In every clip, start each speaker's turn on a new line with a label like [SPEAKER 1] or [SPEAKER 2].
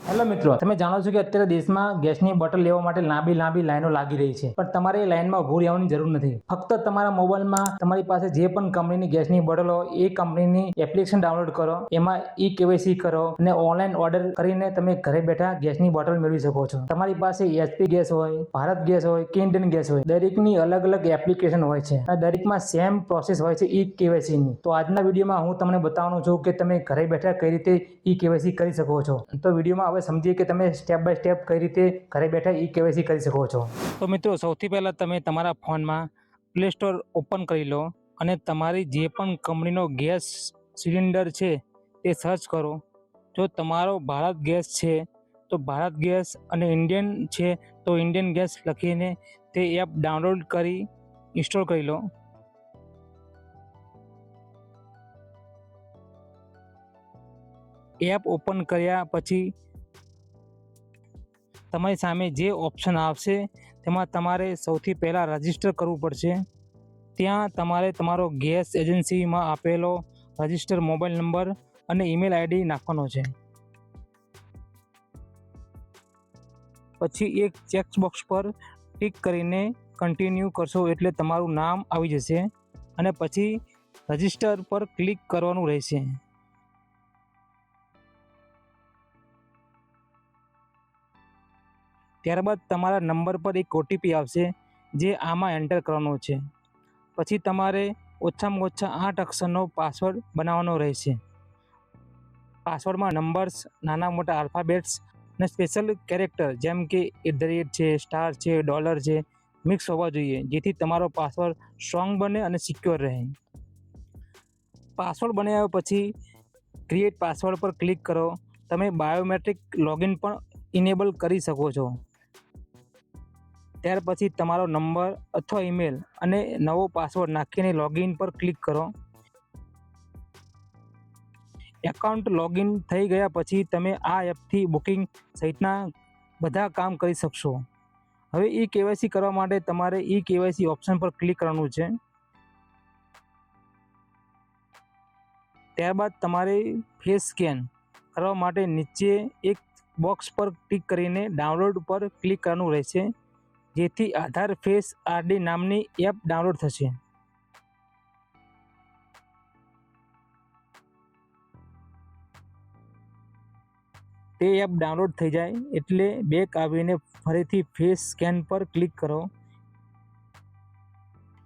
[SPEAKER 1] Hello મિત્રો, તમે જાણો છો કે અત્યારે દેશમાં ગેસની બોટલ લેવા માટે લાંબી લાઈનો લાગી રહી છે, પણ તમારે એ લાઈનમાં ઊભું રહેવાની જરૂર નથી. ફક્ત તમારા મોબાઈલમાં તમારી પાસે જે પણ કંપનીની ગેસની બોટલ હોય એ કંપનીની એપ્લિકેશન ડાઉનલોડ કરો, એમાં KYC કરો અને ઓનલાઈન ઓર્ડર કરીને તમે ઘરે બેઠા ગેસની બોટલ મેળવી શકો છો. તમારી પાસે HP ગેસ હોય, ભારત ગેસ હોય કે ઇન્ડિયન ગેસ હોય, દરેકની અલગ અલગ એપ્લિકેશન હોય છે અને દરેકમાં સેમ પ્રોસેસ હોય છે KYC ની. તો આજના વિડીયોમાં હું તમને બતાવવાનું છું કે તમે ઘરે બેઠા કઈ રીતે KYC કરી શકો છો. તો વિડીયોમાં હવે સમજીએ કે તમે સ્ટેપ બાય સ્ટેપ કઈ રીતે ઘરે બેઠા KYC કરી શકો છો. તો મિત્રો, સૌથી પહેલા તમે તમારા ફોનમાં પ્લે સ્ટોર ઓપન કરી લો અને તમારી જે પણ કંપનીનો ગેસ સિલિન્ડર છે તે સર્ચ કરો. જો તમારો ભારત ગેસ છે તો ભારત ગેસ અને ઇન્ડિયન છે તો ઇન્ડિયન ગેસ લખીને તે એપ ડાઉનલોડ કરી ઇન્સ્ટોલ કરી લો. એપ ઓપન કર્યા પછી તમારી સામે જે ઓપ્શન આવશે તેમાં તમારે સૌથી પહેલાં રજિસ્ટર કરવું પડશે. ત્યાં તમારે તમારો ગેસ એજન્સીમાં આપેલો રજિસ્ટર મોબાઈલ નંબર અને ઈમેલ ID નાખવાનો છે. પછી એક ચેકબોક્સ પર ટિક કરીને કન્ટિન્યુ કરશો એટલે તમારું નામ આવી જશે અને પછી રજિસ્ટર પર ક્લિક કરવાનું રહેશે. ત્યારબાદ તમારા નંબર પર એક OTP આવશે જે આમાં એન્ટર કરવાનો છે. પછી તમારે ઓછામાં ઓછા 8 અક્ષરનો પાસવર્ડ બનાવવાનો રહેશે. પાસવર્ડમાં નંબર્સ, નાના મોટા આલ્ફાબેટ્સ અને સ્પેશિયલ કેરેક્ટર જેમ કે @ છે, સ્ટાર છે, ડોલર છે મિક્સ હોવા જોઈએ, જેથી તમારો પાસવર્ડ સ્ટ્રોંગ બને અને સિક્યોર રહે. પાસવર્ડ બનાવ્યા પછી ક્રિએટ પાસવર્ડ પર ક્લિક કરો. તમે બાયોમેટ્રિક લોગિન પણ ઇનેબલ કરી શકો છો. ત્યાર પછી તમારો નંબર અથવા ઈમેલ અને નવો પાસવર્ડ નાખીને લોગિન પર ક્લિક કરો. એકાઉન્ટ લોગિન થઈ ગયા પછી તમે આ એપથી બુકિંગ સહિતના બધા કામ કરી શકશો. હવે KYC કરવા માટે તમારે KYC ઓપ્શન પર ક્લિક કરવાનું છે. ત્યારબાદ તમારે ફેસ સ્કેન કરવા માટે નીચે એક બોક્સ પર ક્લિક કરીને ડાઉનલોડ પર ક્લિક કરવાનું રહેશે, જેથી આધાર ફેસ ID નામની એપ ડાઉનલોડ થશે. તે એપ ડાઉનલોડ થઈ જાય એટલે બેક આવીને ફરીથી ફેસ સ્કેન પર ક્લિક કરો.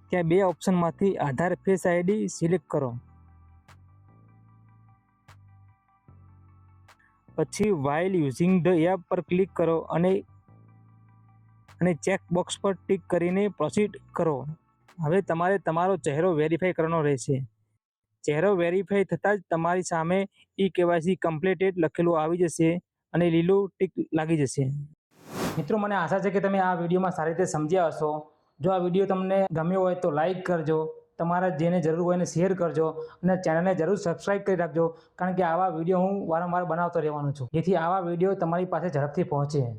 [SPEAKER 1] ત્યાં 2 ઓપ્શનમાંથી આધાર ફેસ ID સિલેક્ટ કરો. પછી while using the એપ પર ક્લિક કરો અને ચેક બોક્સ પર ટિક કરીને પ્રોસીડ કરો. હવે તમારે તમારો ચહેરો વેરીફાઈ કરવાનો રહેશે. ચહેરો વેરીફાઈ થતાં જ તમારી સામે KYC કમ્પ્લીટેડ લખેલું આવી જશે અને લીલું ટિક લાગી જશે. મિત્રો, મને આશા છે કે તમે આ વિડીયોમાં સારી રીતે સમજ્યા હશો. જો આ વિડીયો તમને ગમ્યો હોય તો લાઈક કરજો, તમારા જેને જરૂર હોય એને શેર કરજો અને ચેનલને જરૂર સબસ્ક્રાઈબ કરી રાખજો, કારણ કે આવા વિડીયો હું વારંવાર બનાવતો રહેવાનો છું, જેથી આવા વિડીયો તમારી પાસે ઝડપથી પહોંચે.